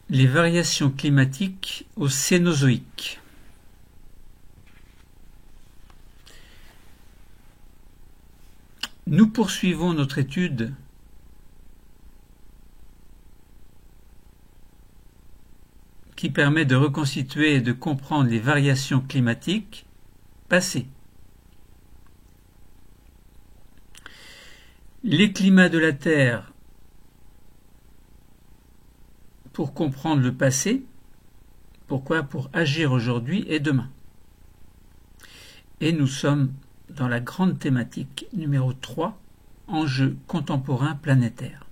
Les variations climatiques au Cénozoïque. Nous poursuivons notre étude qui permet de reconstituer et de comprendre les variations climatiques passées. Les climats de la Terre pour comprendre le passé. Pourquoi? Pour agir aujourd'hui et demain. Et nous sommes dans la grande thématique numéro 3, enjeux contemporains planétaires.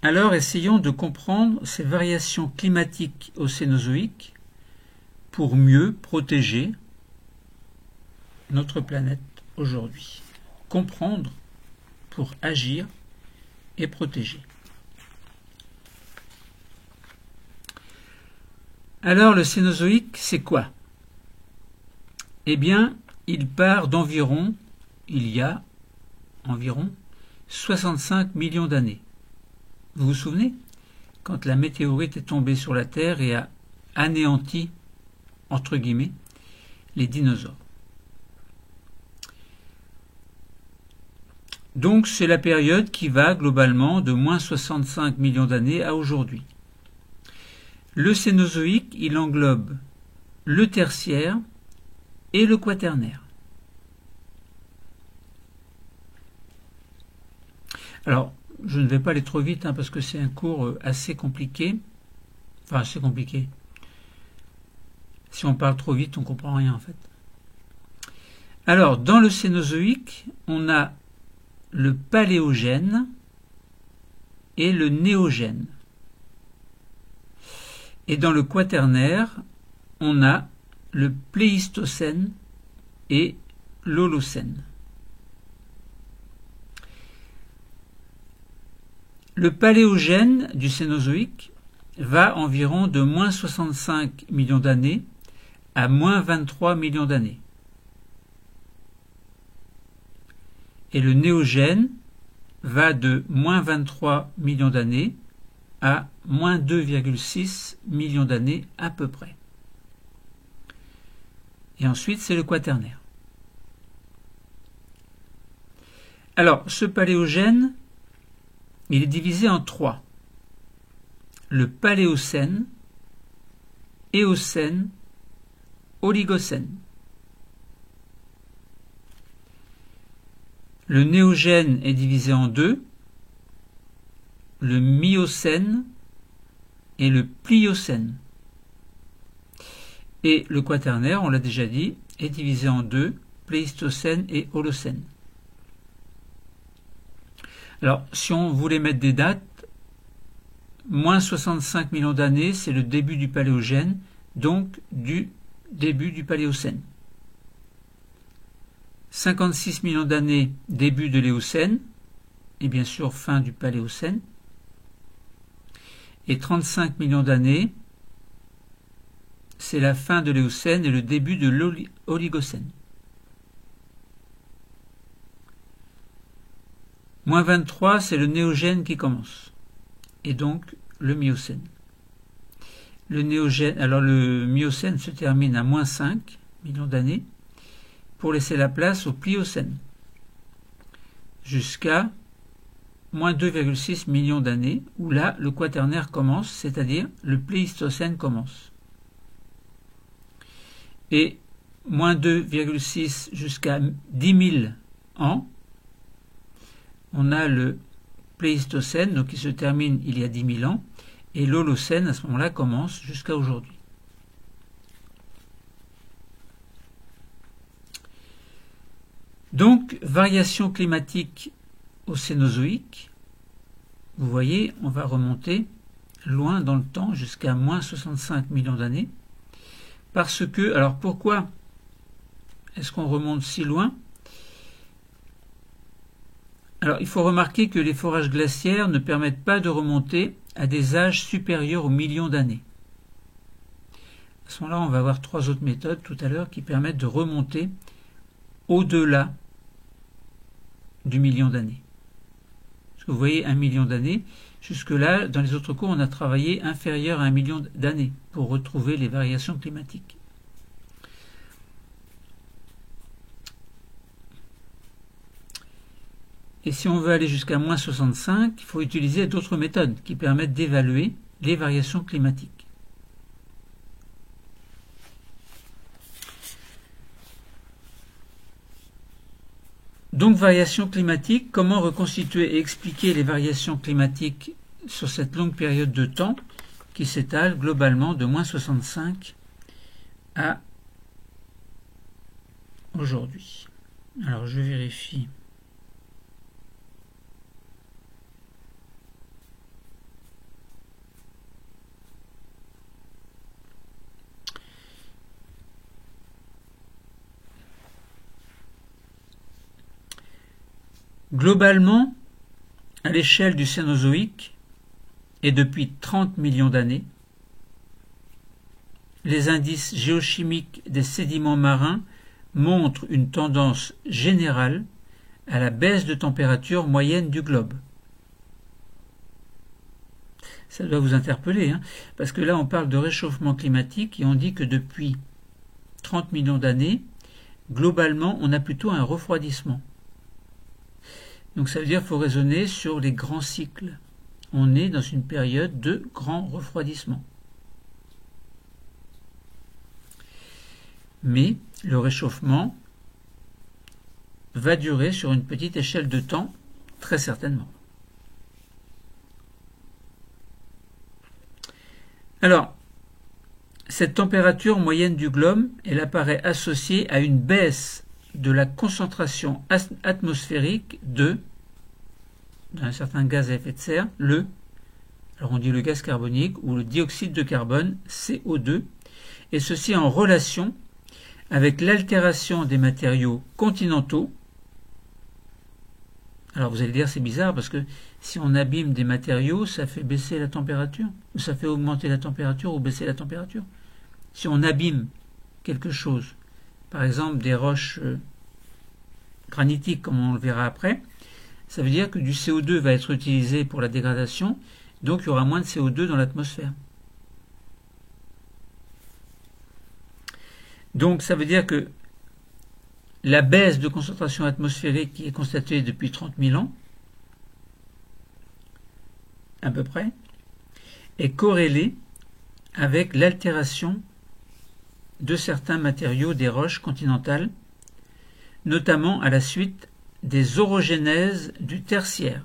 Alors essayons de comprendre ces variations climatiques au Cénozoïque pour mieux protéger notre planète aujourd'hui. Comprendre pour agir et protéger. Alors le Cénozoïque, c'est quoi? Eh bien, il part d'environ, il y a environ 65 millions d'années. Vous vous souvenez? Quand la météorite est tombée sur la Terre et a anéanti, entre guillemets, les dinosaures. Donc c'est la période qui va globalement de moins 65 millions d'années à aujourd'hui. Le Cénozoïque, il englobe le Tertiaire et le Quaternaire. Alors, je ne vais pas aller trop vite parce que c'est un cours assez compliqué. Enfin, assez compliqué. Si on parle trop vite, on ne comprend rien en fait. Alors, dans le Cénozoïque, on a le Paléogène et le Néogène. Et dans le Quaternaire, on a le Pléistocène et l'Holocène. Le Paléogène du Cénozoïque va environ de moins 65 millions d'années à moins 23 millions d'années. Et le Néogène va de moins 23 millions d'années à moins 2,6 millions d'années à peu près. Et ensuite, c'est le Quaternaire. Alors, ce Paléogène, il est divisé en 3. Le Paléocène, Éocène, Oligocène. Le Néogène est divisé en 2. Le Miocène et le Pliocène. Et le Quaternaire, on l'a déjà dit, est divisé en 2, Pléistocène et Holocène. Alors, si on voulait mettre des dates, moins 65 millions d'années, c'est le début du Paléogène, donc du début du Paléocène. 56 millions d'années, début de l'Éocène, et bien sûr fin du Paléocène. Et 35 millions d'années, c'est la fin de l'Éocène et le début de l'Oligocène. Moins 23, c'est le Néogène qui commence, et donc le Miocène. Le Miocène se termine à moins 5 millions d'années pour laisser la place au Pliocène, jusqu'à moins 2,6 millions d'années, où là, le Quaternaire commence, c'est-à-dire le Pléistocène commence. Et moins 2,6 jusqu'à 10 000 ans, on a le Pléistocène, donc qui se termine il y a 10 000 ans, et l'Holocène, à ce moment-là, commence jusqu'à aujourd'hui. Donc, variation climatique au Cénozoïque, vous voyez, on va remonter loin dans le temps, jusqu'à moins 65 millions d'années, parce que, alors pourquoi est-ce qu'on remonte si loin? Alors, il faut remarquer que les forages glaciaires ne permettent pas de remonter à des âges supérieurs aux millions d'années. À ce moment-là, on va voir 3 autres méthodes tout à l'heure qui permettent de remonter au-delà du million d'années. Parce que vous voyez, 1 million d'années, jusque-là, dans les autres cours, on a travaillé inférieur à 1 million d'années pour retrouver les variations climatiques. Et si on veut aller jusqu'à moins 65, il faut utiliser d'autres méthodes qui permettent d'évaluer les variations climatiques. Donc, variations climatiques, comment reconstituer et expliquer les variations climatiques sur cette longue période de temps qui s'étale globalement de moins 65 à aujourd'hui. Alors, je vérifie. Globalement, à l'échelle du Cénozoïque, et depuis 30 millions d'années, les indices géochimiques des sédiments marins montrent une tendance générale à la baisse de température moyenne du globe. Ça doit vous interpeller, parce que là on parle de réchauffement climatique et on dit que depuis 30 millions d'années, globalement on a plutôt un refroidissement. Donc ça veut dire qu'il faut raisonner sur les grands cycles. On est dans une période de grand refroidissement. Mais le réchauffement va durer sur une petite échelle de temps, très certainement. Alors, cette température moyenne du globe, elle apparaît associée à une baisse de la concentration atmosphérique d'un certain gaz à effet de serre, alors on dit le gaz carbonique ou le dioxyde de carbone, CO2, et ceci en relation avec l'altération des matériaux continentaux. Alors vous allez dire c'est bizarre parce que si on abîme des matériaux, ça fait baisser la température, ou ça fait augmenter la température ou baisser la température. Si on abîme quelque chose, par exemple des roches granitiques comme on le verra après, ça veut dire que du CO2 va être utilisé pour la dégradation, donc il y aura moins de CO2 dans l'atmosphère. Donc ça veut dire que la baisse de concentration atmosphérique qui est constatée depuis 30 000 ans, à peu près, est corrélée avec l'altération de certains matériaux des roches continentales, notamment à la suite des orogénèses du tertiaire.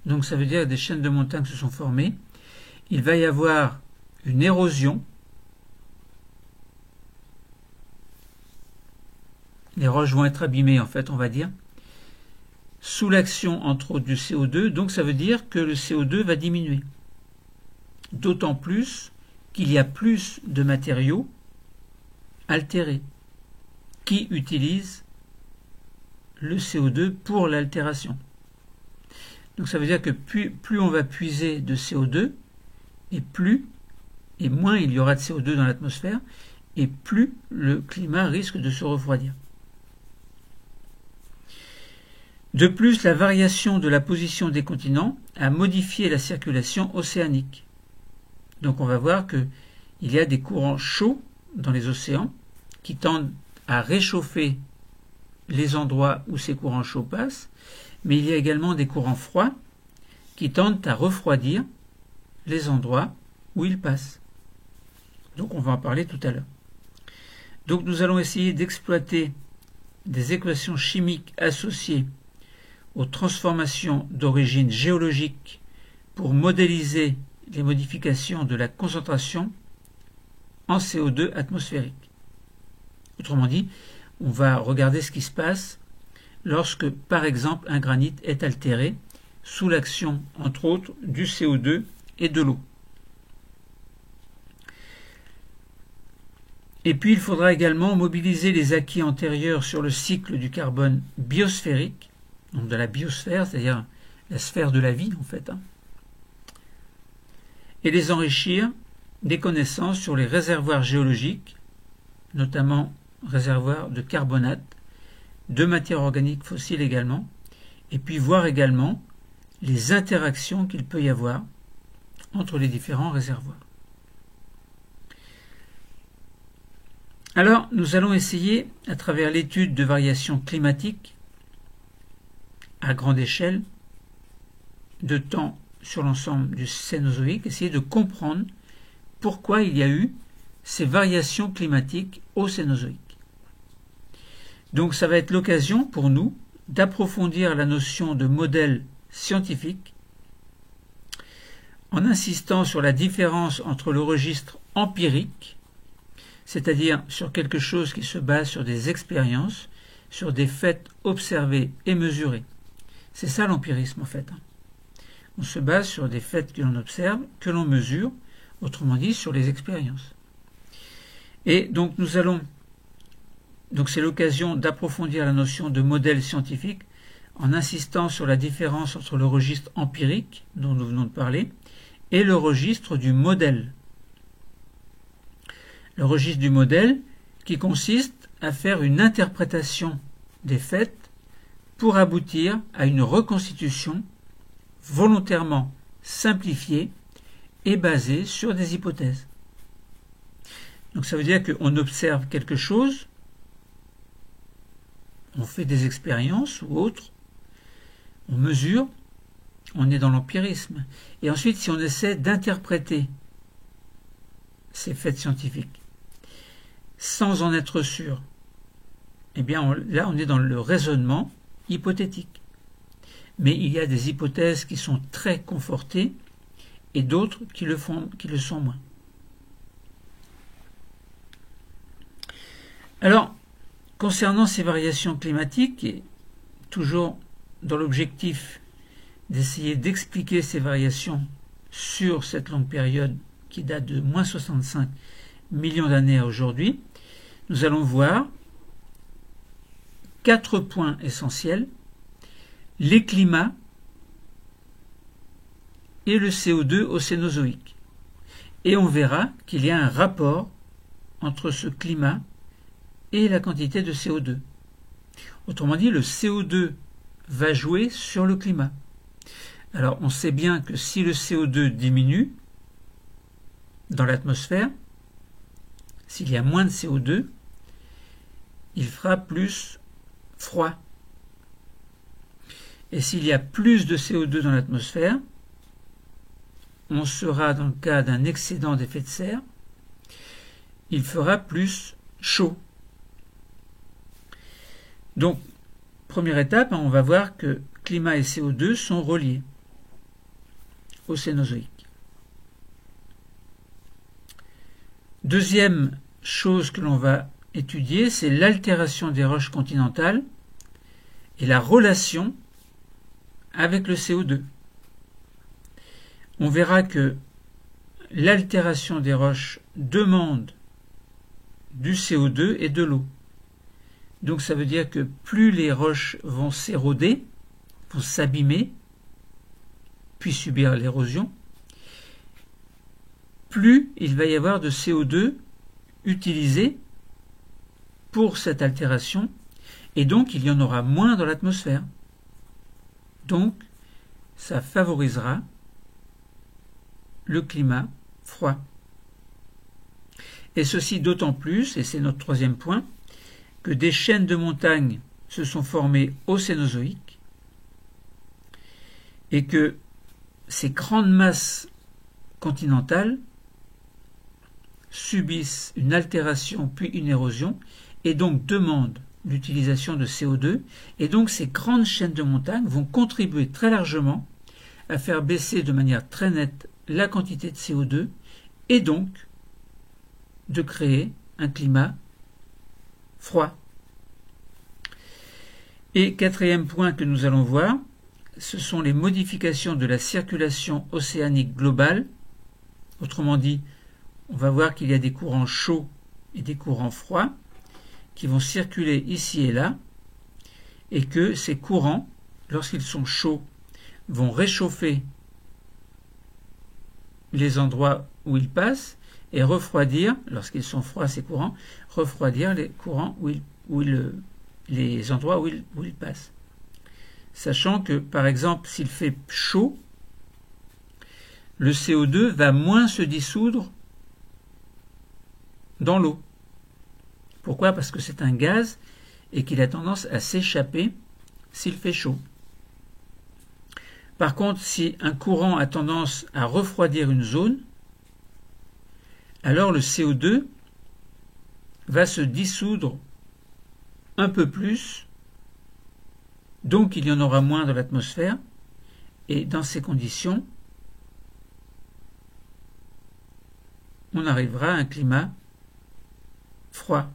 Donc ça veut dire que des chaînes de montagnes se sont formées. Il va y avoir une érosion. Les roches vont être abîmées, en fait, on va dire, sous l'action, entre autres, du CO2. Donc ça veut dire que le CO2 va diminuer. D'autant plus qu'il y a plus de matériaux altérés qui utilisent le CO2 pour l'altération. Donc ça veut dire que plus on va puiser de CO2, et moins il y aura de CO2 dans l'atmosphère, et plus le climat risque de se refroidir. De plus, la variation de la position des continents a modifié la circulation océanique. Donc on va voir qu'il y a des courants chauds dans les océans qui tendent à réchauffer les endroits où ces courants chauds passent, mais il y a également des courants froids qui tendent à refroidir les endroits où ils passent. Donc on va en parler tout à l'heure. Donc nous allons essayer d'exploiter des équations chimiques associées aux transformations d'origine géologique pour modéliser les modifications de la concentration en CO2 atmosphérique. Autrement dit, on va regarder ce qui se passe lorsque, par exemple, un granit est altéré sous l'action, entre autres, du CO2 et de l'eau. Et puis, il faudra également mobiliser les acquis antérieurs sur le cycle du carbone biosphérique, donc de la biosphère, c'est-à-dire la sphère de la vie, en fait, et les enrichir des connaissances sur les réservoirs géologiques, notamment réservoirs de carbonate, de matière organique fossile également, et puis voir également les interactions qu'il peut y avoir entre les différents réservoirs. Alors, nous allons essayer, à travers l'étude de variations climatiques à grande échelle, de temps sur l'ensemble du Cénozoïque, essayer de comprendre pourquoi il y a eu ces variations climatiques au Cénozoïque. Donc ça va être l'occasion pour nous d'approfondir la notion de modèle scientifique en insistant sur la différence entre le registre empirique, c'est-à-dire sur quelque chose qui se base sur des expériences, sur des faits observés et mesurés. C'est ça l'empirisme en fait. On se base sur des faits que l'on observe, que l'on mesure, autrement dit sur les expériences. Et donc c'est l'occasion d'approfondir la notion de modèle scientifique en insistant sur la différence entre le registre empirique, dont nous venons de parler, et le registre du modèle. Le registre du modèle qui consiste à faire une interprétation des faits pour aboutir à une reconstitution volontairement simplifiée et basée sur des hypothèses. Donc ça veut dire qu'on observe quelque chose, on fait des expériences ou autres, on mesure, on est dans l'empirisme. Et ensuite, si on essaie d'interpréter ces faits scientifiques sans en être sûr, eh bien là on est dans le raisonnement hypothétique. Mais il y a des hypothèses qui sont très confortées et d'autres qui le sont moins. Alors, concernant ces variations climatiques, et toujours dans l'objectif d'essayer d'expliquer ces variations sur cette longue période qui date de moins 65 millions d'années à aujourd'hui, nous allons voir 4 points essentiels: les climats et le CO2 au Cénozoïque. Et on verra qu'il y a un rapport entre ce climat et la quantité de CO2. Autrement dit, le CO2 va jouer sur le climat. Alors, on sait bien que si le CO2 diminue dans l'atmosphère, s'il y a moins de CO2, il fera plus froid. Et s'il y a plus de CO2 dans l'atmosphère, on sera dans le cas d'un excédent d'effet de serre, il fera plus chaud. Donc, première étape, on va voir que climat et CO2 sont reliés au Cénozoïque. Deuxième chose que l'on va étudier, c'est l'altération des roches continentales et la relation avec le CO2. On verra que l'altération des roches demande du CO2 et de l'eau. Donc ça veut dire que plus les roches vont s'éroder, vont s'abîmer, puis subir l'érosion, plus il va y avoir de CO2 utilisé pour cette altération, et donc il y en aura moins dans l'atmosphère. Donc ça favorisera le climat froid. Et ceci d'autant plus, et c'est notre troisième point, que des chaînes de montagnes se sont formées au Cénozoïque et que ces grandes masses continentales subissent une altération puis une érosion et donc demandent l'utilisation de CO2, et donc ces grandes chaînes de montagnes vont contribuer très largement à faire baisser de manière très nette la quantité de CO2 et donc de créer un climat froid. Et quatrième point que nous allons voir, ce sont les modifications de la circulation océanique globale. Autrement dit, on va voir qu'il y a des courants chauds et des courants froids qui vont circuler ici et là, et que ces courants, lorsqu'ils sont chauds, vont réchauffer les endroits où ils passent et refroidir, lorsqu'ils sont froids ces courants, refroidir les courants où ils les endroits où il passe. Sachant que, par exemple, s'il fait chaud, le CO2 va moins se dissoudre dans l'eau. Pourquoi? Parce que c'est un gaz et qu'il a tendance à s'échapper s'il fait chaud. Par contre, si un courant a tendance à refroidir une zone, alors le CO2 va se dissoudre un peu plus, donc il y en aura moins dans l'atmosphère, et dans ces conditions, on arrivera à un climat froid.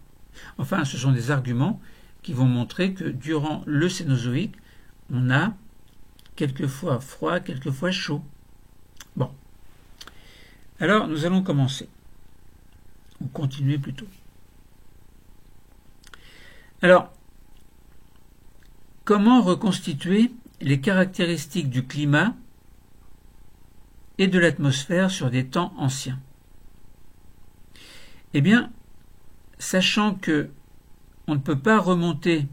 Enfin, ce sont des arguments qui vont montrer que durant le Cénozoïque, on a quelquefois froid, quelquefois chaud. Bon. Alors, nous allons commencer. Ou continuer plutôt. Alors, comment reconstituer les caractéristiques du climat et de l'atmosphère sur des temps anciens? Eh bien, sachant que on ne peut pas remonter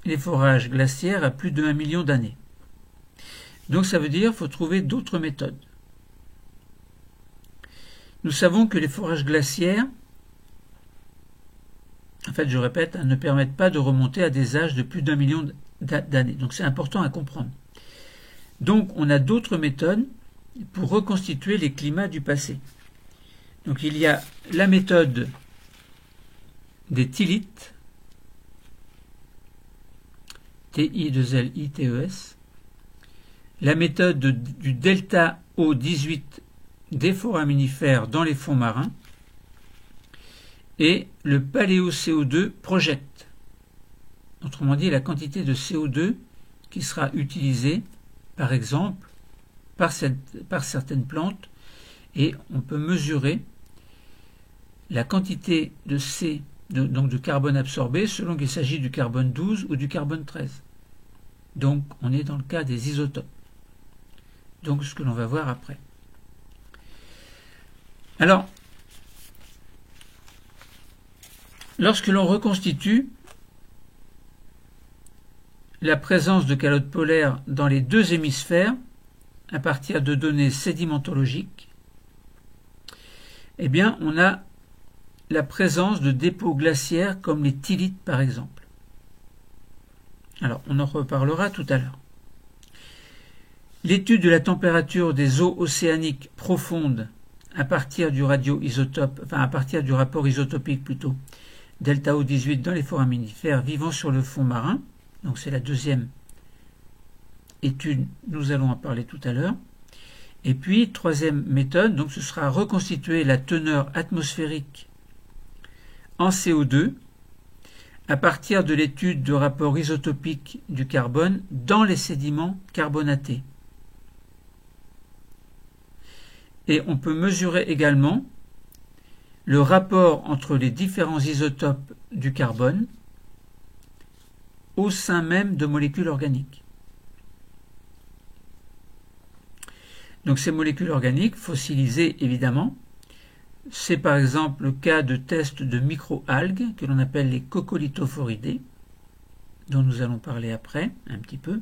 les forages glaciaires à plus de 1 million d'années. Donc ça veut dire qu'il faut trouver d'autres méthodes. Nous savons que les forages glaciaires, en fait je répète, ne permettent pas de remonter à des âges de plus d'1 million d'années. Donc c'est important à comprendre. Donc on a d'autres méthodes pour reconstituer les climats du passé. Donc il y a la méthode des thylites, T-I-2-L-I-T-E-S, la méthode du delta O18 des foraminifères dans les fonds marins et le paléo-CO2 project. Autrement dit, la quantité de CO2 qui sera utilisée, par exemple, par certaines plantes, et on peut mesurer la quantité de donc de carbone absorbé selon qu'il s'agit du carbone 12 ou du carbone 13. Donc on est dans le cas des isotopes. Donc ce que l'on va voir après. Alors, lorsque l'on reconstitue la présence de calottes polaires dans les deux hémisphères à partir de données sédimentologiques, eh bien on a la présence de dépôts glaciaires comme les thylites par exemple. Alors on en reparlera tout à l'heure. L'étude de la température des eaux océaniques profondes à partir du à partir du rapport isotopique plutôt, delta O18 dans les foraminifères vivant sur le fond marin, donc c'est la deuxième étude, nous allons en parler tout à l'heure. Et puis, troisième méthode, donc ce sera reconstituer la teneur atmosphérique en CO2 à partir de l'étude de rapport isotopique du carbone dans les sédiments carbonatés. Et on peut mesurer également le rapport entre les différents isotopes du carbone au sein même de molécules organiques. Donc ces molécules organiques, fossilisées évidemment, c'est par exemple le cas de tests de microalgues que l'on appelle les coccolithophoridés, dont nous allons parler après un petit peu.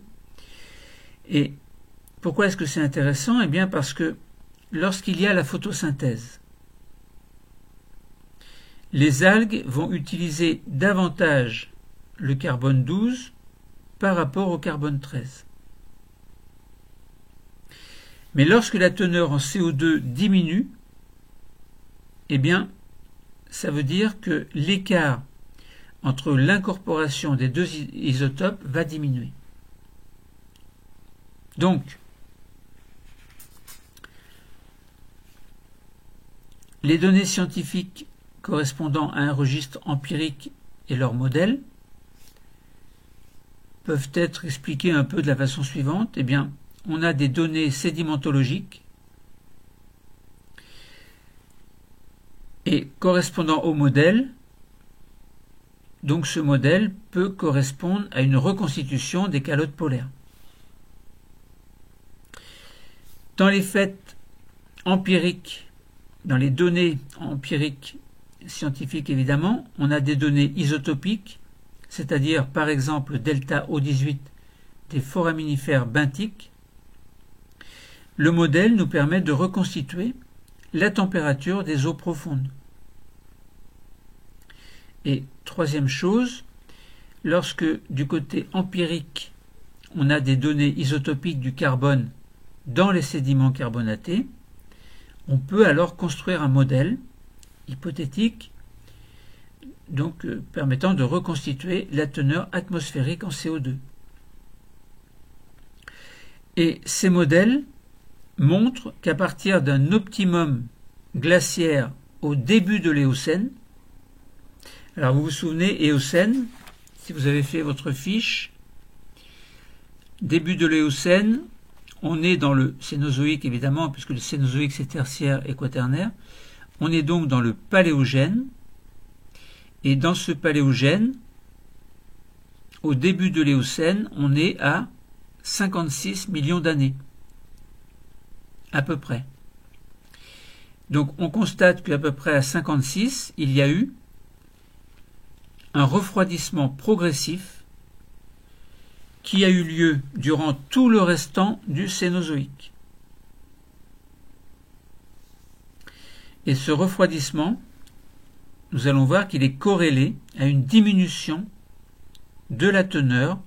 Et pourquoi est-ce que c'est intéressant? Eh bien parce que lorsqu'il y a la photosynthèse, les algues vont utiliser davantage le carbone 12 par rapport au carbone 13. Mais lorsque la teneur en CO2 diminue, eh bien, ça veut dire que l'écart entre l'incorporation des deux isotopes va diminuer. Donc, les données scientifiques correspondant à un registre empirique et leur modèle peuvent être expliquées un peu de la façon suivante. Eh bien, on a des données sédimentologiques et correspondant au modèle, donc ce modèle peut correspondre à une reconstitution des calottes polaires. Dans les faits empiriques, dans les données empiriques scientifiques évidemment, on a des données isotopiques, c'est-à-dire par exemple delta O18 des foraminifères benthiques. Le modèle nous permet de reconstituer la température des eaux profondes. Et troisième chose, lorsque du côté empirique, on a des données isotopiques du carbone dans les sédiments carbonatés, on peut alors construire un modèle hypothétique donc permettant de reconstituer la teneur atmosphérique en CO2. Et ces modèles montrent qu'à partir d'un optimum glaciaire au début de l'Éocène, alors vous vous souvenez, Éocène, si vous avez fait votre fiche, début de l'Éocène, on est dans le Cénozoïque évidemment, puisque le Cénozoïque c'est tertiaire et quaternaire, on est donc dans le Paléogène, et dans ce Paléogène, au début de l'Éocène, on est à 56 millions d'années, à peu près. Donc on constate qu'à peu près à 56, il y a eu un refroidissement progressif qui a eu lieu durant tout le restant du Cénozoïque. Et ce refroidissement, nous allons voir qu'il est corrélé à une diminution de la teneur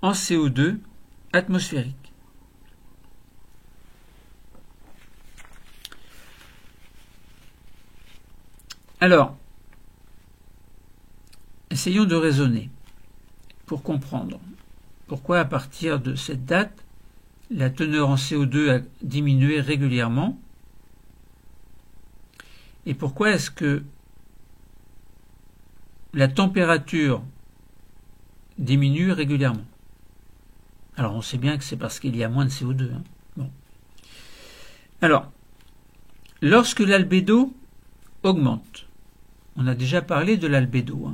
en CO2 atmosphérique. Alors, essayons de raisonner pour comprendre pourquoi à partir de cette date, la teneur en CO2 a diminué régulièrement et pourquoi est-ce que la température diminue régulièrement. Alors on sait bien que c'est parce qu'il y a moins de CO2. Bon. Alors, lorsque l'albédo augmente, on a déjà parlé de l'albédo.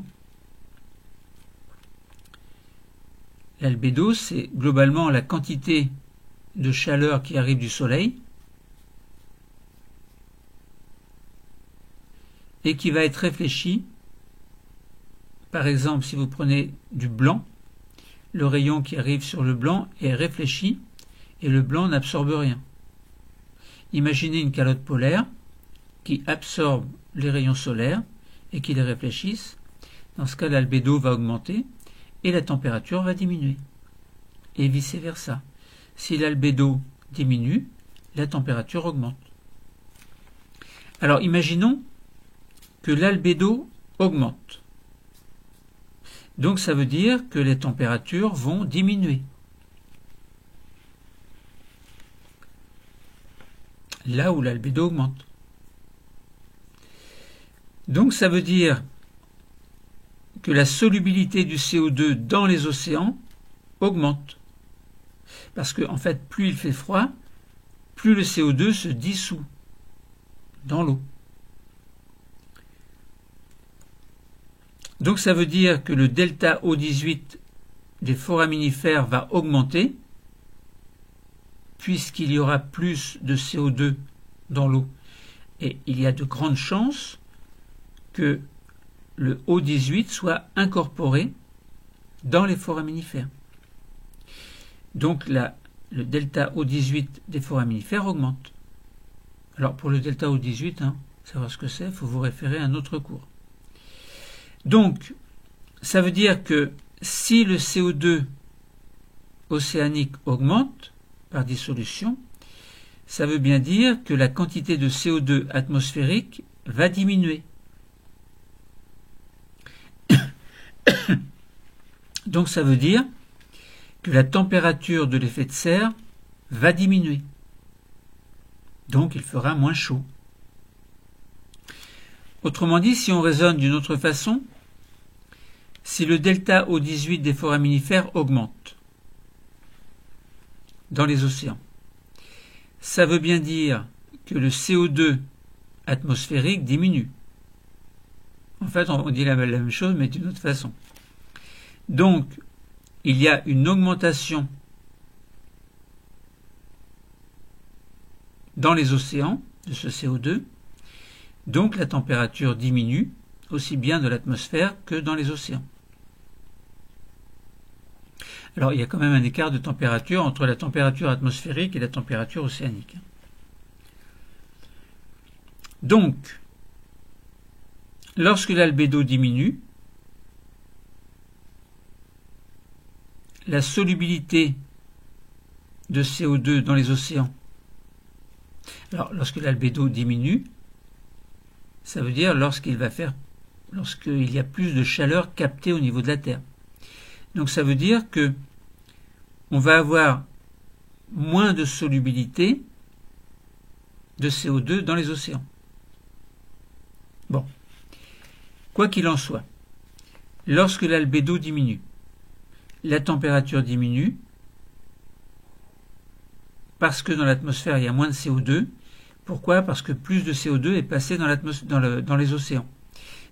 L'albédo, c'est globalement la quantité de chaleur qui arrive du soleil et qui va être réfléchie. Par exemple, si vous prenez du blanc, le rayon qui arrive sur le blanc est réfléchi et le blanc n'absorbe rien. Imaginez une calotte polaire qui absorbe les rayons solaires et qui les réfléchissent. Dans ce cas, l'albédo va augmenter et la température va diminuer. Et vice-versa. Si l'albédo diminue, la température augmente. Alors imaginons que l'albédo augmente. Donc ça veut dire que les températures vont diminuer. Là où l'albédo augmente. Donc ça veut dire que la solubilité du CO2 dans les océans augmente. Parce que, en fait, plus il fait froid, plus le CO2 se dissout dans l'eau. Donc ça veut dire que le delta O18 des foraminifères va augmenter, puisqu'il y aura plus de CO2 dans l'eau. Et il y a de grandes chances que le O18 soit incorporé dans les foraminifères. Donc là, le delta O18 des foraminifères augmente. Alors pour le delta O18, savoir ce que c'est, il faut vous référer à un autre cours. Donc, ça veut dire que si le CO2 océanique augmente par dissolution, ça veut bien dire que la quantité de CO2 atmosphérique va diminuer. Donc ça veut dire que la température de l'effet de serre va diminuer. Donc il fera moins chaud. Autrement dit, si on raisonne d'une autre façon, si le delta O18 des foraminifères augmente dans les océans, ça veut bien dire que le CO2 atmosphérique diminue. En fait, on dit la même chose, mais d'une autre façon. Donc, il y a une augmentation dans les océans de ce CO2, Donc la température diminue aussi bien de l'atmosphère que dans les océans. Alors il y a quand même un écart de température entre la température atmosphérique et la température océanique. Donc, lorsque l'albédo diminue, la solubilité de CO2 dans les océans. Alors, lorsque l'albédo diminue, ça veut dire lorsqu'il y a plus de chaleur captée au niveau de la Terre. Donc ça veut dire que on va avoir moins de solubilité de CO2 dans les océans. Bon. Quoi qu'il en soit, lorsque l'albédo diminue, la température diminue, parce que dans l'atmosphère il y a moins de CO2. Pourquoi? Parce que plus de CO2 est passé dans les océans.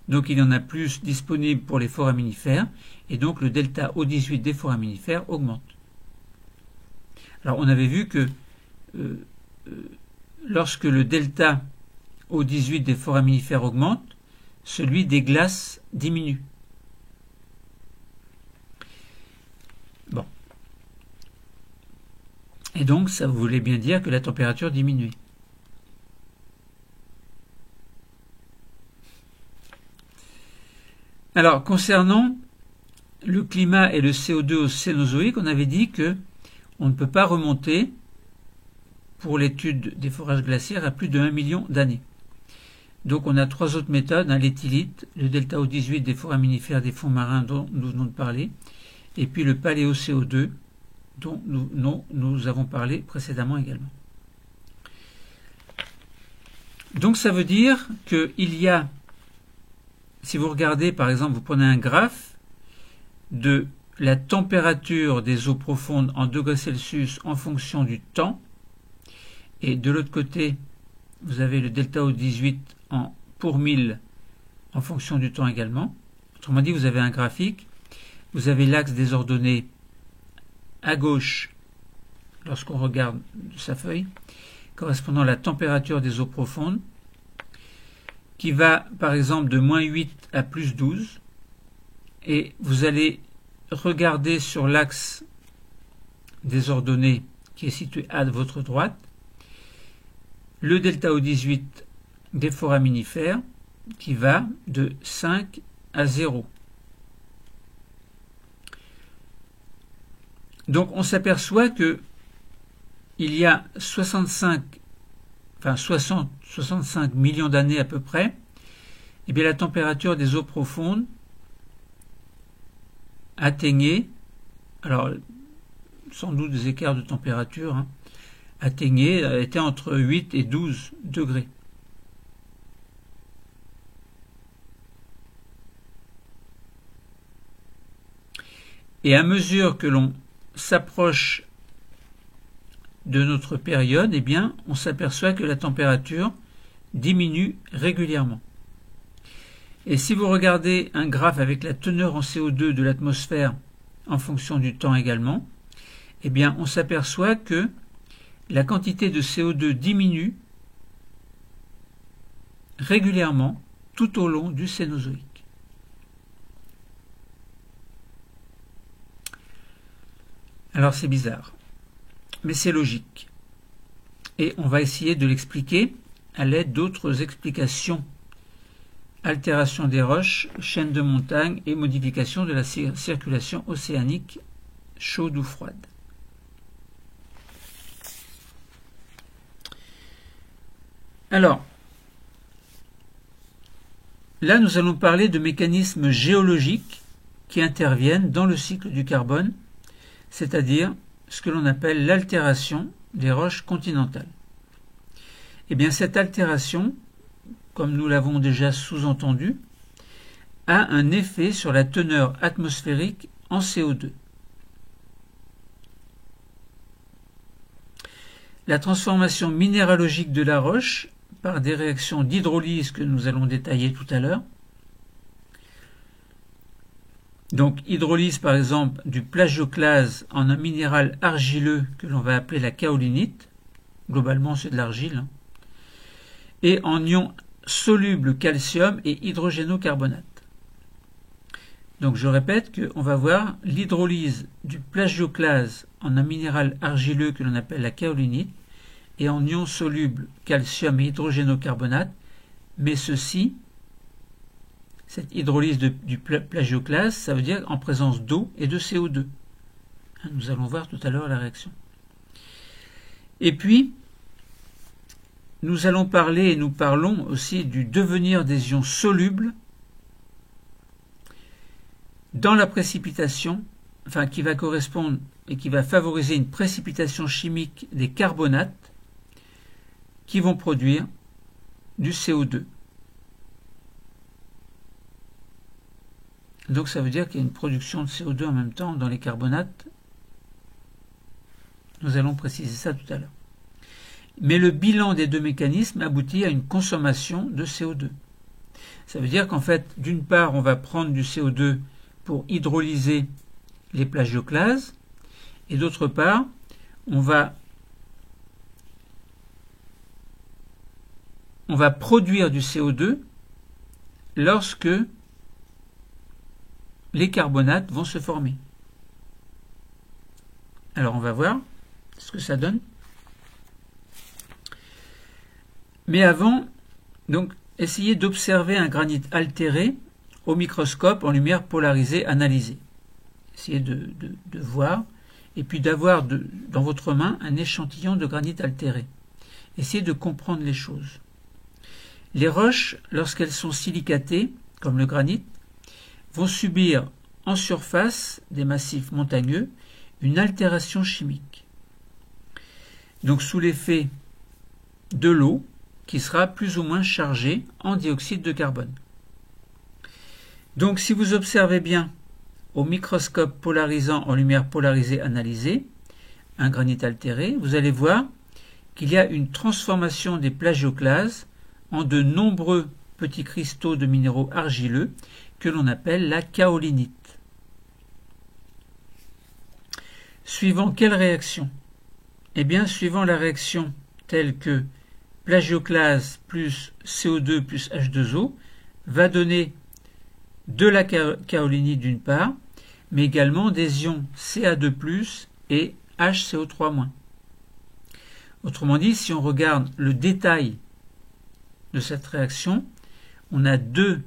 Donc il y en a plus disponible pour les foraminifères, et donc le delta O18 des foraminifères augmente. Alors on avait vu que lorsque le delta O18 des foraminifères augmente, celui des glaces diminue. Bon. Et donc ça voulait bien dire que la température diminuait. Alors, concernant le climat et le CO2 au Cénozoïque, on avait dit que on ne peut pas remonter pour l'étude des forages glaciaires à plus de 1 million d'années. Donc on a trois autres méthodes, l'éthylite, le delta O18 des foraminifères des fonds marins dont nous venons de parler, et puis le paléo-CO2 dont nous avons parlé précédemment également. Donc ça veut dire qu'il y a, si vous regardez par exemple, vous prenez un graphe de la température des eaux profondes en degrés Celsius en fonction du temps, et de l'autre côté vous avez le delta O18 pour 1000 en fonction du temps également. Autrement dit, vous avez un graphique, vous avez l'axe des ordonnées à gauche lorsqu'on regarde sa feuille, correspondant à la température des eaux profondes, qui va par exemple de -8 à +12, et vous allez regarder sur l'axe des ordonnées qui est situé à votre droite, le delta O18 des foraminifères qui va de 5 à 0. Donc on s'aperçoit que il y a 65 millions d'années à peu près, et bien la température des eaux profondes atteignait, alors sans doute des écarts de température, était entre 8 et 12 degrés. Et à mesure que l'on s'approche de notre période, eh bien, on s'aperçoit que la température diminue régulièrement. Et si vous regardez un graphe avec la teneur en CO2 de l'atmosphère en fonction du temps également, eh bien, on s'aperçoit que la quantité de CO2 diminue régulièrement tout au long du Cénozoïque. Alors c'est bizarre, mais c'est logique. Et on va essayer de l'expliquer à l'aide d'autres explications. Altération des roches, chaîne de montagne et modification de la circulation océanique chaude ou froide. Alors, là nous allons parler de mécanismes géologiques qui interviennent dans le cycle du carbone, c'est-à-dire ce que l'on appelle l'altération des roches continentales. Eh bien, cette altération, comme nous l'avons déjà sous-entendu, a un effet sur la teneur atmosphérique en CO2. La transformation minéralogique de la roche par des réactions d'hydrolyse que nous allons détailler tout à l'heure. Donc hydrolyse par exemple du plagioclase en un minéral argileux que l'on va appeler la kaolinite, globalement c'est de l'argile, et en ion soluble calcium et hydrogénocarbonate. Donc je répète qu'on va voir l'hydrolyse du plagioclase en un minéral argileux que l'on appelle la kaolinite et en ion soluble calcium et hydrogénocarbonate, mais ceci, cette hydrolyse du plagioclase, ça veut dire en présence d'eau et de CO2. Nous allons voir tout à l'heure la réaction. Et puis, nous allons parler et nous parlons aussi du devenir des ions solubles dans la précipitation, enfin qui va correspondre et qui va favoriser une précipitation chimique des carbonates qui vont produire du CO2. Donc ça veut dire qu'il y a une production de CO2 en même temps dans les carbonates. Nous allons préciser ça tout à l'heure. Mais le bilan des deux mécanismes aboutit à une consommation de CO2. Ça veut dire qu'en fait, d'une part, on va prendre du CO2 pour hydrolyser les plagioclases, et d'autre part, on va produire du CO2 lorsque les carbonates vont se former. Alors on va voir ce que ça donne. Mais avant, donc, essayez d'observer un granit altéré au microscope en lumière polarisée analysée. Essayez de voir, et puis d'avoir dans votre main un échantillon de granit altéré. Essayez de comprendre les choses. Les roches, lorsqu'elles sont silicatées, comme le granit, vont subir en surface des massifs montagneux une altération chimique. Donc sous l'effet de l'eau, qui sera plus ou moins chargée en dioxyde de carbone. Donc si vous observez bien au microscope polarisant en lumière polarisée analysée, un granit altéré, vous allez voir qu'il y a une transformation des plagioclases en de nombreux petits cristaux de minéraux argileux que l'on appelle la kaolinite. Suivant quelle réaction? Eh bien, suivant la réaction telle que plagioclase plus CO2 plus H2O va donner de la kaolinite d'une part, mais également des ions Ca2+, et HCO3-. Autrement dit, si on regarde le détail de cette réaction, on a 2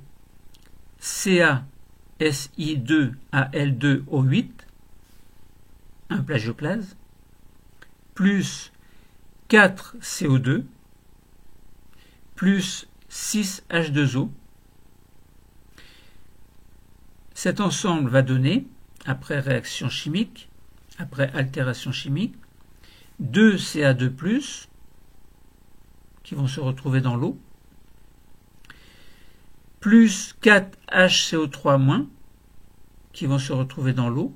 CaSi2Al2O8, un plagioclase, plus 4 CO2, plus 6 H2O. Cet ensemble va donner, après réaction chimique, après altération chimique, 2 Ca2+, qui vont se retrouver dans l'eau, plus 4 HCO3-, qui vont se retrouver dans l'eau,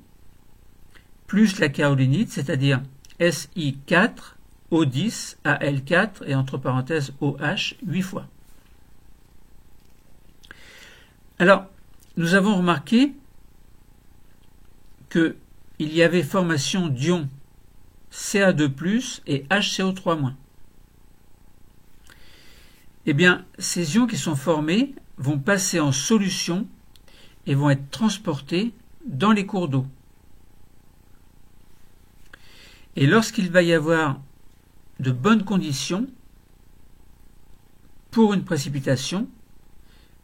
plus la kaolinite, c'est-à-dire Si4O10, Al4 et entre parenthèses OH 8 fois. Alors, nous avons remarqué qu'il y avait formation d'ions Ca2+, et HCO3-. Eh bien, ces ions qui sont formés vont passer en solution et vont être transportés dans les cours d'eau. Et lorsqu'il va y avoir de bonnes conditions pour une précipitation,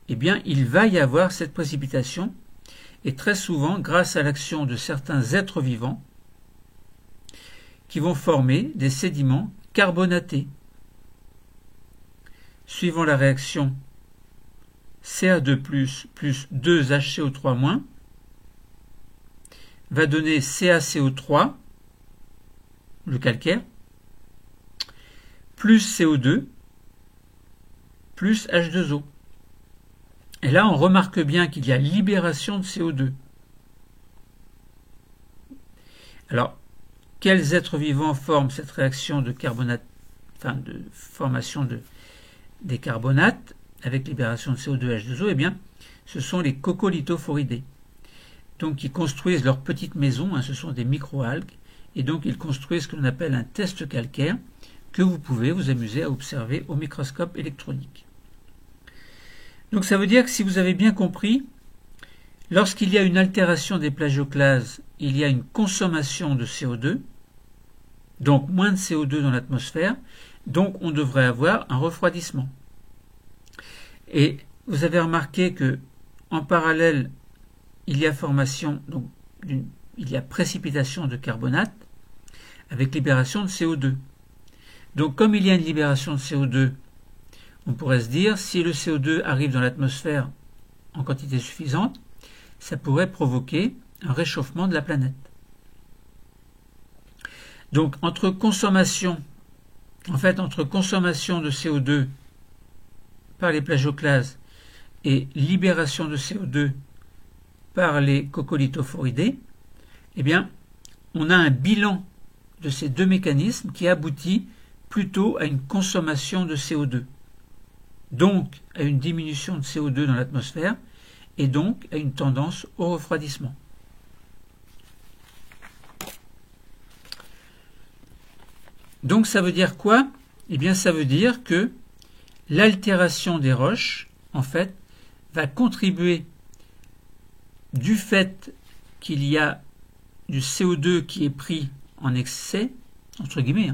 eh bien, il va y avoir cette précipitation, et très souvent, grâce à l'action de certains êtres vivants, qui vont former des sédiments carbonatés. Suivant la réaction Ca2+, plus 2HCO3-, va donner CaCO3, le calcaire, plus CO2, plus H2O. Et là, on remarque bien qu'il y a libération de CO2. Alors, quels êtres vivants forment cette réaction de carbonate, enfin de formation des carbonates avec libération de CO2 et H2O? Eh bien, ce sont les coccolithophoridés. Donc, ils construisent leur petite maison, ce sont des microalgues, et donc ils construisent ce que l'on appelle un test calcaire que vous pouvez vous amuser à observer au microscope électronique. Donc ça veut dire que si vous avez bien compris, lorsqu'il y a une altération des plagioclases, il y a une consommation de CO2, donc moins de CO2 dans l'atmosphère, donc on devrait avoir un refroidissement. Et vous avez remarqué que en parallèle, il y a formation, donc il y a précipitation de carbonate avec libération de CO2. Donc comme il y a une libération de CO2, on pourrait se dire, si le CO2 arrive dans l'atmosphère en quantité suffisante, ça pourrait provoquer un réchauffement de la planète. Donc entre consommation de CO2 par les plagioclases et libération de CO2 par les coccolithophoridés, eh bien, on a un bilan de ces deux mécanismes qui aboutit plutôt à une consommation de CO2, donc à une diminution de CO2 dans l'atmosphère et donc à une tendance au refroidissement. Donc ça veut dire quoi? Eh bien ça veut dire que l'altération des roches, en fait, va contribuer du fait qu'il y a du CO2 qui est pris en excès, entre guillemets,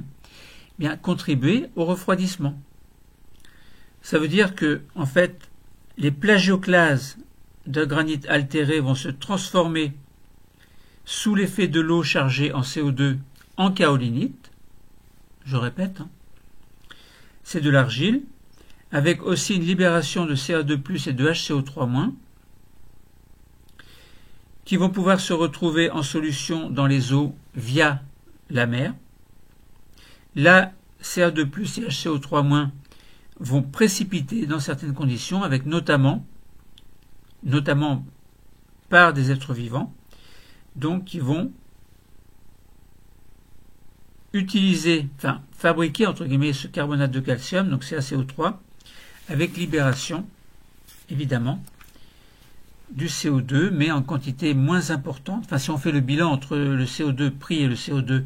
bien contribuer au refroidissement. Ça veut dire que, en fait, les plagioclases de granit altéré vont se transformer sous l'effet de l'eau chargée en CO2 en kaolinite. Je répète, c'est de l'argile, avec aussi une libération de Ca2+, et de HCO3-, qui vont pouvoir se retrouver en solution dans les eaux via la mer. Là, Ca2+, et HCO3- vont précipiter dans certaines conditions, avec notamment par des êtres vivants, donc qui vont fabriquer entre guillemets ce carbonate de calcium, donc CaCO3, avec libération, évidemment, du CO2, mais en quantité moins importante. Enfin, si on fait le bilan entre le CO2 pris et le CO2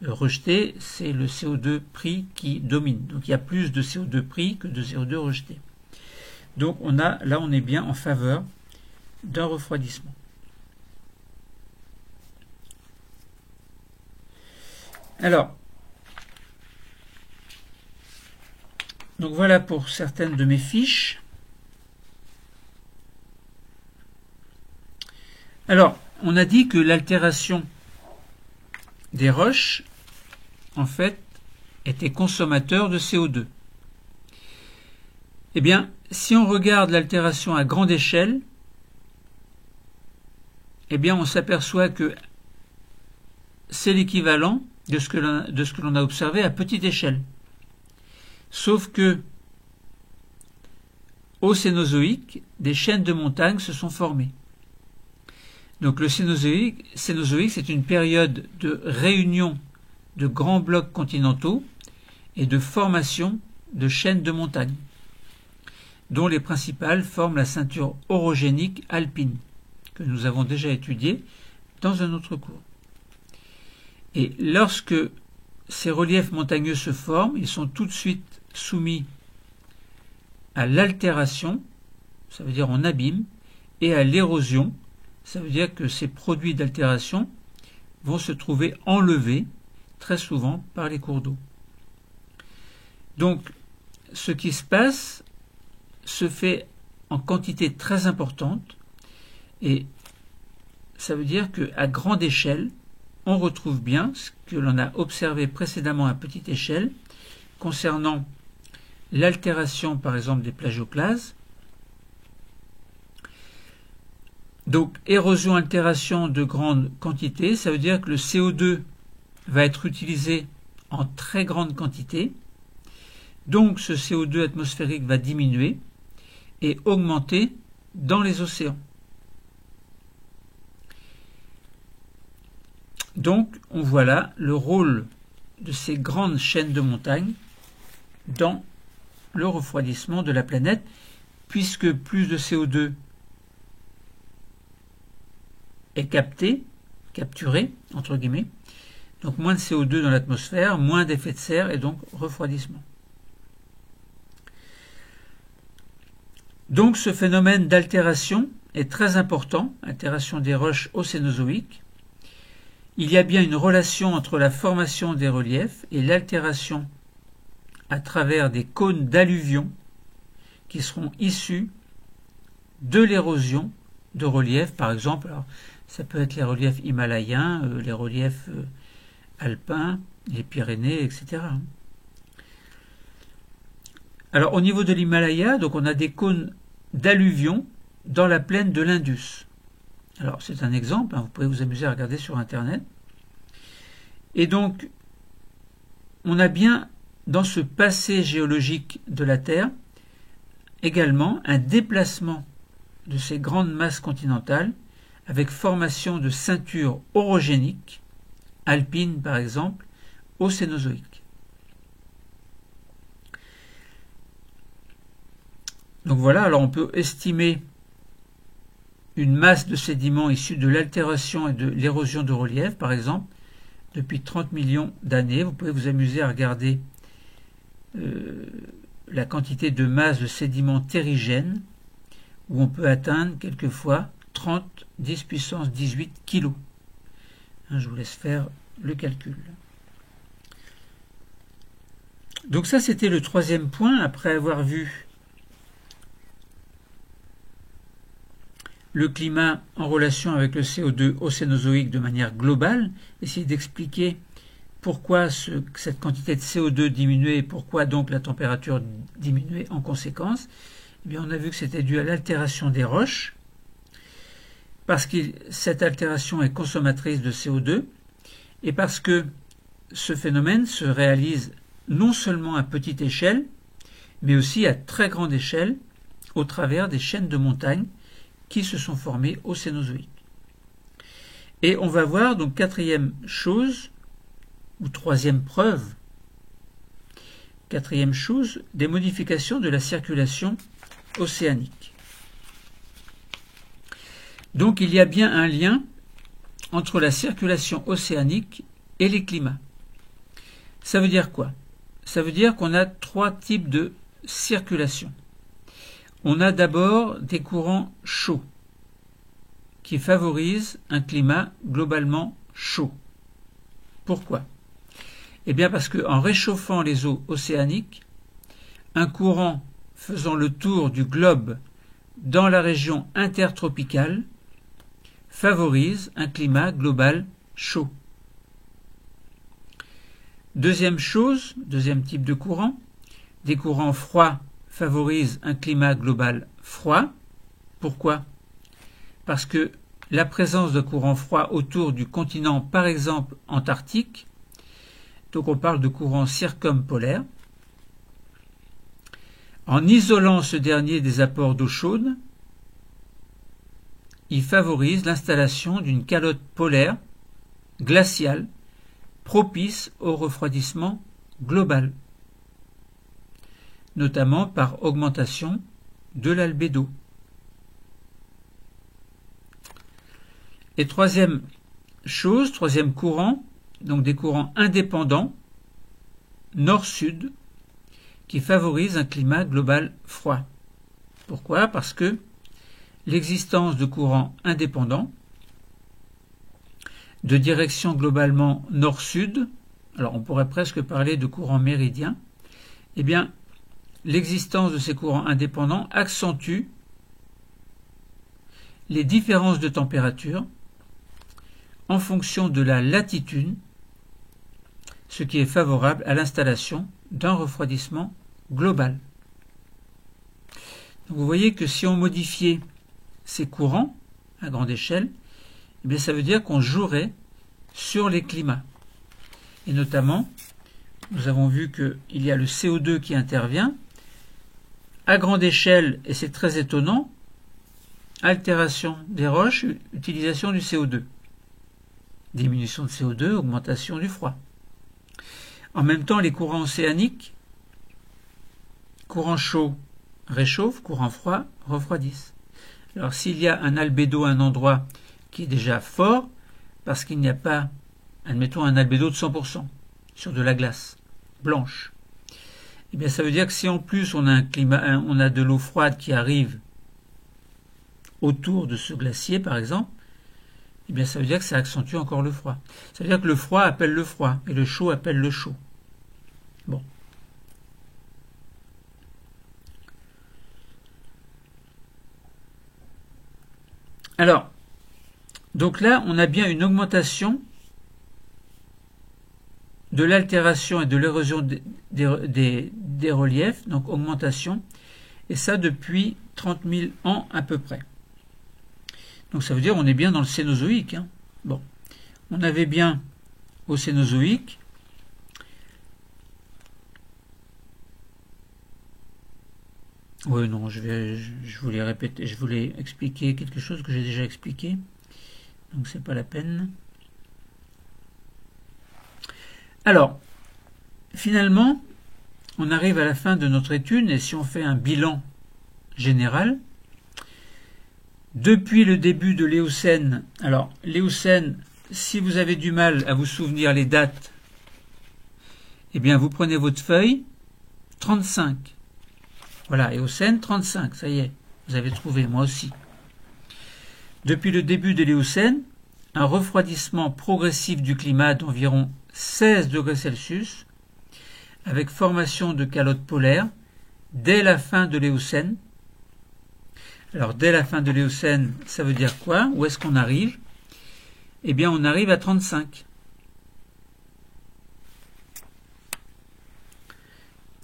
rejeté, c'est le CO2 pris qui domine. Donc il y a plus de CO2 pris que de CO2 rejeté. Donc on est bien en faveur d'un refroidissement. Alors, donc voilà pour certaines de mes fiches. Alors, on a dit que l'altération des roches, en fait, était consommateur de CO2. Eh bien, si on regarde l'altération à grande échelle, eh bien, on s'aperçoit que c'est l'équivalent de ce que l'on a observé à petite échelle. Sauf que, au Cénozoïque, des chaînes de montagnes se sont formées. Donc le Cénozoïque, c'est une période de réunion de grands blocs continentaux et de formation de chaînes de montagnes, dont les principales forment la ceinture orogénique alpine, que nous avons déjà étudiée dans un autre cours. Et lorsque ces reliefs montagneux se forment, ils sont tout de suite soumis à l'altération, ça veut dire en abîme, et à l'érosion, ça veut dire que ces produits d'altération vont se trouver enlevés très souvent par les cours d'eau. Donc, ce qui se passe se fait en quantité très importante et ça veut dire qu'à grande échelle, on retrouve bien ce que l'on a observé précédemment à petite échelle concernant l'altération par exemple des plagioclases. Donc érosion-altération de grande quantité, ça veut dire que le CO2 va être utilisé en très grande quantité. Donc ce CO2 atmosphérique va diminuer et augmenter dans les océans. Donc on voit là le rôle de ces grandes chaînes de montagnes dans le refroidissement de la planète, puisque plus de CO2 est capturé, entre guillemets, donc moins de CO2 dans l'atmosphère, moins d'effet de serre et donc refroidissement. Donc ce phénomène d'altération est très important, altération des roches au Cénozoïque. Il y a bien une relation entre la formation des reliefs et l'altération à travers des cônes d'alluvions qui seront issus de l'érosion de reliefs, par exemple. Alors, ça peut être les reliefs himalayens, les reliefs alpins, les Pyrénées, etc. Alors au niveau de l'Himalaya, donc on a des cônes d'alluvions dans la plaine de l'Indus. Alors c'est un exemple, vous pouvez vous amuser à regarder sur internet. Et donc on a bien dans ce passé géologique de la Terre également un déplacement de ces grandes masses continentales avec formation de ceintures orogéniques, alpines par exemple, au Cénozoïque. Donc voilà, alors on peut estimer une masse de sédiments issus de l'altération et de l'érosion de relief, par exemple, depuis 30 millions d'années. Vous pouvez vous amuser à regarder la quantité de masse de sédiments terrigènes, où on peut atteindre quelquefois 30, 10 puissance 18 kg. Je vous laisse faire le calcul. Donc ça, c'était le troisième point, après avoir vu le climat en relation avec le CO2 au Cénozoïque de manière globale, essayer d'expliquer pourquoi cette quantité de CO2 diminuait et pourquoi donc la température diminuait en conséquence. Eh bien, on a vu que c'était dû à l'altération des roches, parce que cette altération est consommatrice de CO2, et parce que ce phénomène se réalise non seulement à petite échelle, mais aussi à très grande échelle, au travers des chaînes de montagnes qui se sont formées au Cénozoïque. Et on va voir donc quatrième chose, ou troisième preuve, quatrième chose, des modifications de la circulation océanique. Donc il y a bien un lien entre la circulation océanique et les climats. Ça veut dire quoi? Ça veut dire qu'on a trois types de circulation. On a d'abord des courants chauds qui favorisent un climat globalement chaud. Pourquoi? Eh bien parce qu'en réchauffant les eaux océaniques, un courant faisant le tour du globe dans la région intertropicale favorise un climat global chaud. Deuxième chose, deuxième type de courant, des courants froids favorisent un climat global froid. Pourquoi? Parce que la présence de courants froids autour du continent, par exemple antarctique, donc on parle de courants circumpolaires, en isolant ce dernier des apports d'eau chaude, il favorise l'installation d'une calotte polaire glaciale propice au refroidissement global, notamment par augmentation de l'albédo. Et troisième chose, troisième courant, donc des courants indépendants, nord-sud, qui favorisent un climat global froid. Pourquoi? Parce que l'existence de courants indépendants, de direction globalement nord-sud, alors on pourrait presque parler de courants méridiens, eh bien, l'existence de ces courants indépendants accentue les différences de température en fonction de la latitude, ce qui est favorable à l'installation d'un refroidissement global. Donc vous voyez que si on modifiait ces courants à grande échelle, eh bien ça veut dire qu'on jouerait sur les climats. Et notamment, nous avons vu qu'il y a le CO2 qui intervient à grande échelle, et c'est très étonnant, altération des roches, utilisation du CO2. Diminution de CO2, augmentation du froid. En même temps, les courants océaniques, courant chaud réchauffe, courant froid refroidissent. Alors s'il y a un albédo à un endroit qui est déjà fort, parce qu'il n'y a pas, admettons, un albédo de 100% sur de la glace blanche, eh bien ça veut dire que si en plus on a un climat, on a de l'eau froide qui arrive autour de ce glacier par exemple, eh bien ça veut dire que ça accentue encore le froid. Ça veut dire que le froid appelle le froid et le chaud appelle le chaud. Bon. Alors, donc là, on a bien une augmentation de l'altération et de l'érosion des reliefs, donc augmentation, et ça depuis 30 000 ans à peu près. Donc ça veut dire qu'on est bien dans le Cénozoïque. Hein. Bon, on avait bien au Cénozoïque oui, non, je voulais répéter, je voulais expliquer quelque chose que j'ai déjà expliqué, donc c'est pas la peine. Alors, finalement, on arrive à la fin de notre étude et si on fait un bilan général, depuis le début de l'Éocène, alors l'Éocène, si vous avez du mal à vous souvenir les dates, eh bien vous prenez votre feuille, 35. Voilà, Éocène 35, ça y est, vous avez trouvé, moi aussi. Depuis le début de l'Éocène, un refroidissement progressif du climat d'environ 16 degrés Celsius, avec formation de calottes polaires, dès la fin de l'Éocène. Alors, dès la fin de l'Éocène, ça veut dire quoi? Où est-ce qu'on arrive? Eh bien, on arrive à 35.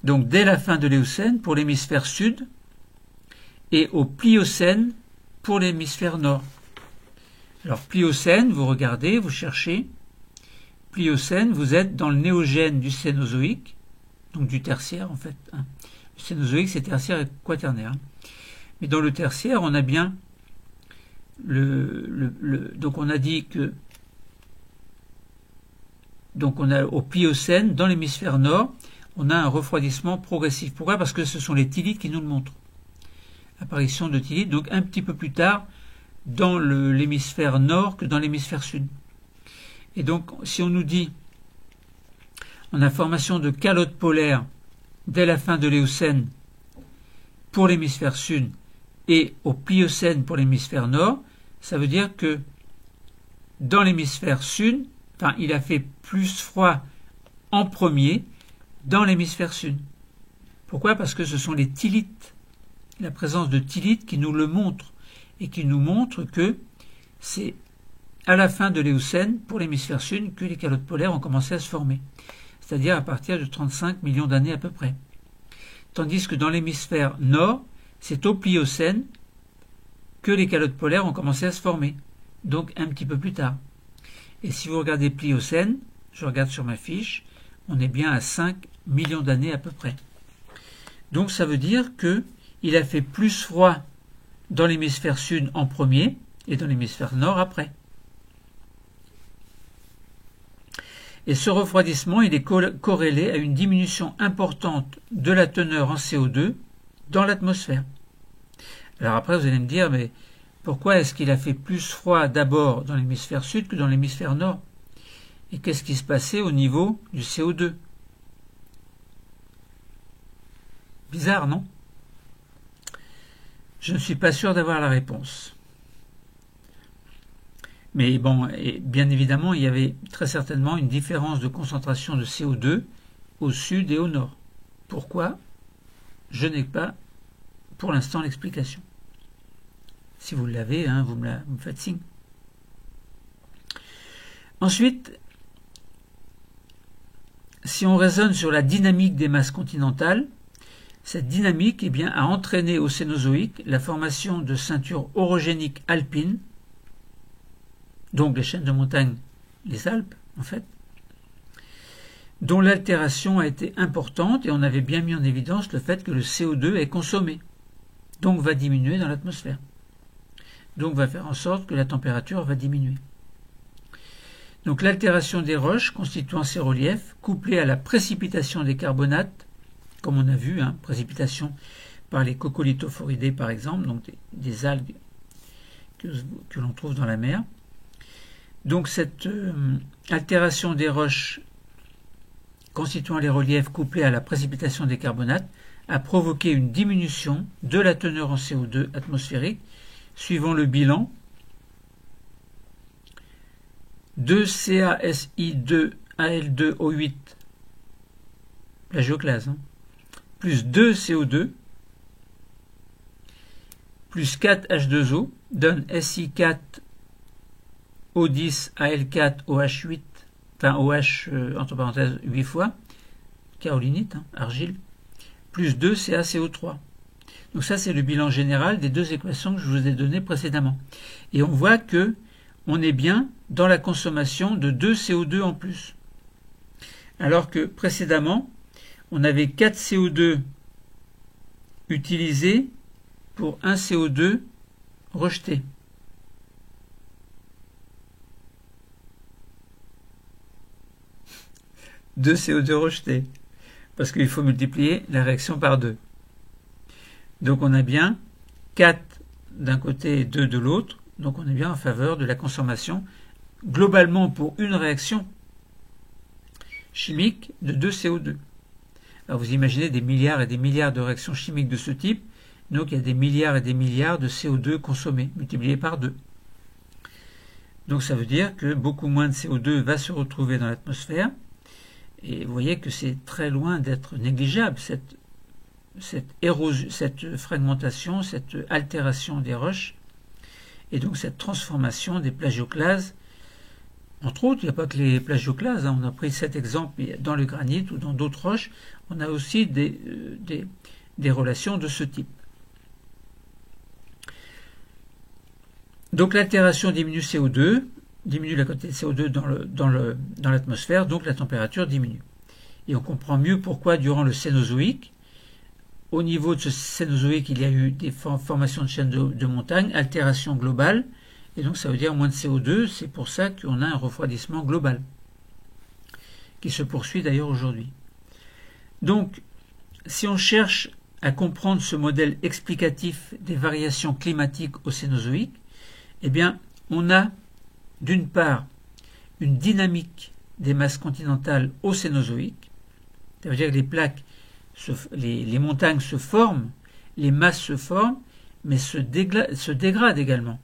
Donc dès la fin de l'Éocène pour l'hémisphère sud et au Pliocène pour l'hémisphère nord. Alors Pliocène, vous regardez, vous cherchez. Pliocène, vous êtes dans le néogène du Cénozoïque, donc du tertiaire en fait. Hein. Le Cénozoïque c'est tertiaire et quaternaire. Hein. Mais dans le tertiaire, on a bien donc on a dit que donc on a au Pliocène, dans l'hémisphère nord, on a un refroidissement progressif. Pourquoi? Parce que ce sont les thylites qui nous le montrent. Apparition de thylites, donc un petit peu plus tard dans l'hémisphère nord que dans l'hémisphère sud. Et donc, si on nous dit on a formation de calottes polaires dès la fin de l'Éocène pour l'hémisphère sud et au Pliocène pour l'hémisphère nord, ça veut dire que dans l'hémisphère sud, enfin, il a fait plus froid en premier dans l'hémisphère sud. Pourquoi? Parce que ce sont les thylites, la présence de thylites qui nous le montre et qui nous montre que c'est à la fin de l'Éocène, pour l'hémisphère sud, que les calottes polaires ont commencé à se former, c'est-à-dire à partir de 35 millions d'années à peu près. Tandis que dans l'hémisphère nord, c'est au Pliocène que les calottes polaires ont commencé à se former, donc un petit peu plus tard. Et si vous regardez Pliocène, je regarde sur ma fiche, on est bien à 5 millions d'années à peu près. Donc ça veut dire que il a fait plus froid dans l'hémisphère sud en premier et dans l'hémisphère nord après. Et ce refroidissement, il est corrélé à une diminution importante de la teneur en CO2 dans l'atmosphère. Alors après, vous allez me dire, mais pourquoi est-ce qu'il a fait plus froid d'abord dans l'hémisphère sud que dans l'hémisphère nord? Et qu'est-ce qui se passait au niveau du CO2? Bizarre, non? Je ne suis pas sûr d'avoir la réponse. Mais bon, et bien évidemment, il y avait très certainement une différence de concentration de CO2 au sud et au nord. Pourquoi? Je n'ai pas pour l'instant l'explication. Si vous l'avez, hein, vous me faites signe. Ensuite, si on raisonne sur la dynamique des masses continentales, cette dynamique a entraîné au Cénozoïque la formation de ceintures orogéniques alpines, donc les chaînes de montagnes, les Alpes en fait, dont l'altération a été importante et on avait bien mis en évidence le fait que le CO2 est consommé, donc va diminuer dans l'atmosphère, donc va faire en sorte que la température va diminuer. Donc l'altération des roches constituant ces reliefs, couplée à la précipitation des carbonates, comme on a vu, hein, précipitation par les coccolithophoridés par exemple, donc des algues que l'on trouve dans la mer. Donc cette altération des roches constituant les reliefs couplés à la précipitation des carbonates a provoqué une diminution de la teneur en CO2 atmosphérique suivant le bilan 2CaSi2Al2O8 plagioclase, plus 2 CO2 plus 4 H2O donne Si4O10Al4OH8, enfin OH entre parenthèses 8 fois, kaolinite, argile, plus 2 CaCO3. Donc ça c'est le bilan général des deux équations que je vous ai données précédemment. Et on voit que on est bien dans la consommation de 2 CO2 en plus. Alors que précédemment, on avait 4 CO2 utilisés pour 1 CO2 rejeté. Deux CO2 rejetés. Parce qu'il faut multiplier la réaction par 2. Donc on a bien 4 d'un côté et 2 de l'autre. Donc on est bien en faveur de la consommation globalement pour une réaction chimique de 2 CO2. Alors vous imaginez des milliards et des milliards de réactions chimiques de ce type. Donc il y a des milliards et des milliards de CO2 consommés, multipliés par 2. Donc ça veut dire que beaucoup moins de CO2 va se retrouver dans l'atmosphère. Et vous voyez que c'est très loin d'être négligeable, cette érosion, cette fragmentation, cette altération des roches, et donc cette transformation des plagioclases. Entre autres, il n'y a pas que les plagioclases, on a pris cet exemple dans le granit ou dans d'autres roches, on a aussi des relations de ce type. Donc l'altération diminue CO2, diminue la quantité de CO2 dans l'atmosphère, donc la température diminue. Et on comprend mieux pourquoi durant le Cénozoïque, au niveau de ce Cénozoïque, il y a eu des formations de chaînes de montagnes, altération globale, et donc ça veut dire moins de CO2, c'est pour ça qu'on a un refroidissement global, qui se poursuit d'ailleurs aujourd'hui. Donc, si on cherche à comprendre ce modèle explicatif des variations climatiques au Cénozoïque, eh bien, on a d'une part une dynamique des masses continentales au Cénozoïque, ça veut dire que les plaques, les montagnes se forment, les masses se forment, mais se dégradent également,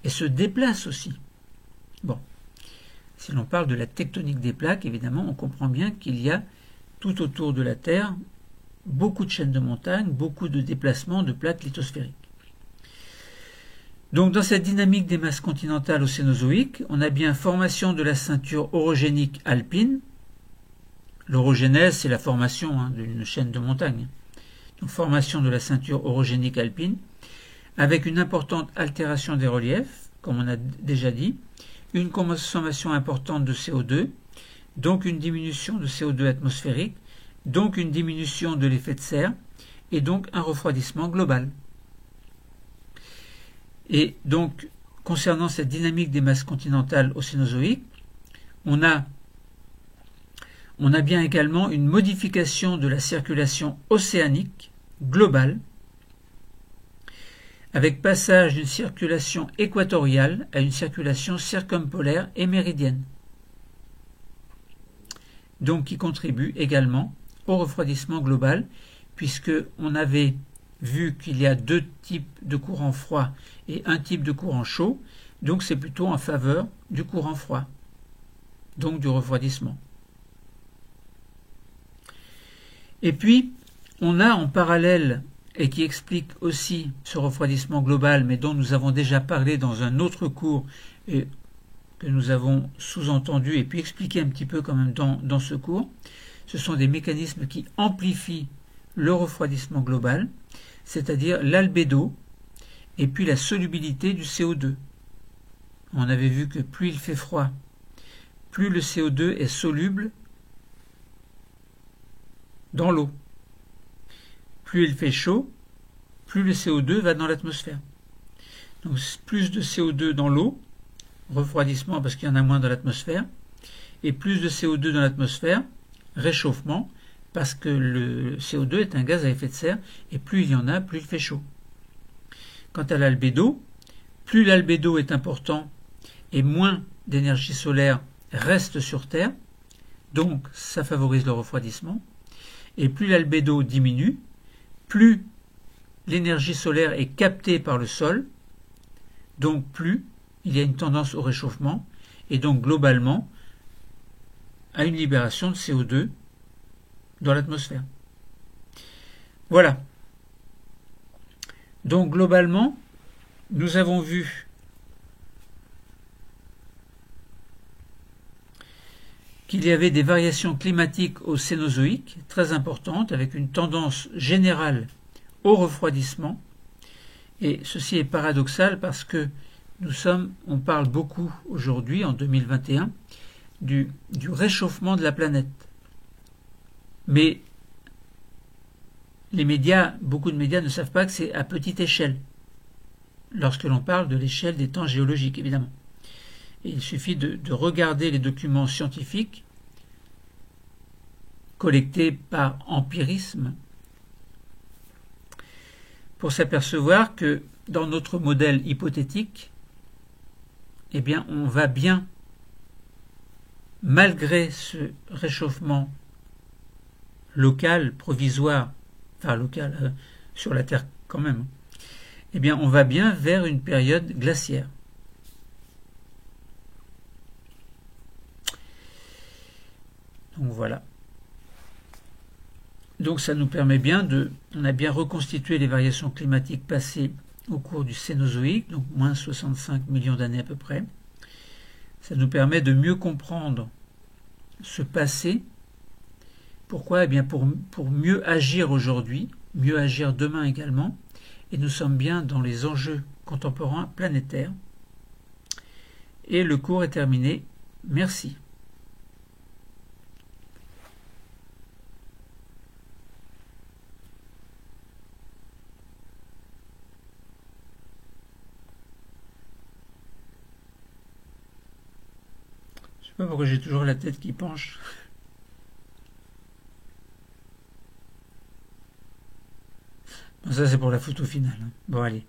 et se déplacent aussi. Bon, si l'on parle de la tectonique des plaques, évidemment, on comprend bien qu'il y a tout autour de la Terre beaucoup de chaînes de montagnes, beaucoup de déplacements de plaques lithosphériques. Donc dans cette dynamique des masses continentales au Cénozoïque, on a bien formation de la ceinture orogénique alpine. L'orogénèse, c'est la formation d'une chaîne de montagnes. Donc formation de la ceinture orogénique alpine, avec une importante altération des reliefs, comme on a déjà dit, une consommation importante de CO2, donc une diminution de CO2 atmosphérique, donc une diminution de l'effet de serre, et donc un refroidissement global. Et donc, concernant cette dynamique des masses continentales au Cénozoïque, on a bien également une modification de la circulation océanique globale, avec passage d'une circulation équatoriale à une circulation circumpolaire et méridienne, donc qui contribue également au refroidissement global, puisqu'on avait vu qu'il y a deux types de courants froids et un type de courant chaud, donc c'est plutôt en faveur du courant froid, donc du refroidissement. Et puis, on a en parallèle, et qui explique aussi ce refroidissement global, mais dont nous avons déjà parlé dans un autre cours, et que nous avons sous-entendu et puis expliqué un petit peu quand même dans ce cours, ce sont des mécanismes qui amplifient le refroidissement global, c'est-à-dire l'albédo et puis la solubilité du CO2. On avait vu que plus il fait froid, plus le CO2 est soluble dans l'eau. Plus il fait chaud, plus le CO2 va dans l'atmosphère. Donc plus de CO2 dans l'eau, refroidissement parce qu'il y en a moins dans l'atmosphère, et plus de CO2 dans l'atmosphère, réchauffement, parce que le CO2 est un gaz à effet de serre, et plus il y en a, plus il fait chaud. Quant à l'albédo, plus l'albédo est important et moins d'énergie solaire reste sur Terre, donc ça favorise le refroidissement. Et plus l'albédo diminue, plus l'énergie solaire est captée par le sol, donc plus il y a une tendance au réchauffement, et donc globalement à une libération de CO2 dans l'atmosphère. Voilà. Donc globalement, nous avons vu qu'il y avait des variations climatiques au Cénozoïque très importantes, avec une tendance générale au refroidissement. Et ceci est paradoxal parce que on parle beaucoup aujourd'hui, en 2021, du réchauffement de la planète. Mais les médias, beaucoup de médias ne savent pas que c'est à petite échelle, lorsque l'on parle de l'échelle des temps géologiques, évidemment. Et il suffit de regarder les documents scientifiques collectés par empirisme pour s'apercevoir que dans notre modèle hypothétique, eh bien, on va bien, malgré ce réchauffement local, provisoire, enfin local, sur la Terre quand même, eh bien, on va bien vers une période glaciaire. Donc voilà. Donc ça nous permet bien on a bien reconstitué les variations climatiques passées au cours du Cénozoïque, donc moins 65 millions d'années à peu près. Ça nous permet de mieux comprendre ce passé. Pourquoi ? Eh bien pour mieux agir aujourd'hui, mieux agir demain également, et nous sommes bien dans les enjeux contemporains planétaires. Et le cours est terminé. Merci. Je sais pas pourquoi j'ai toujours la tête qui penche. Bon, ça c'est pour la photo finale. Bon allez.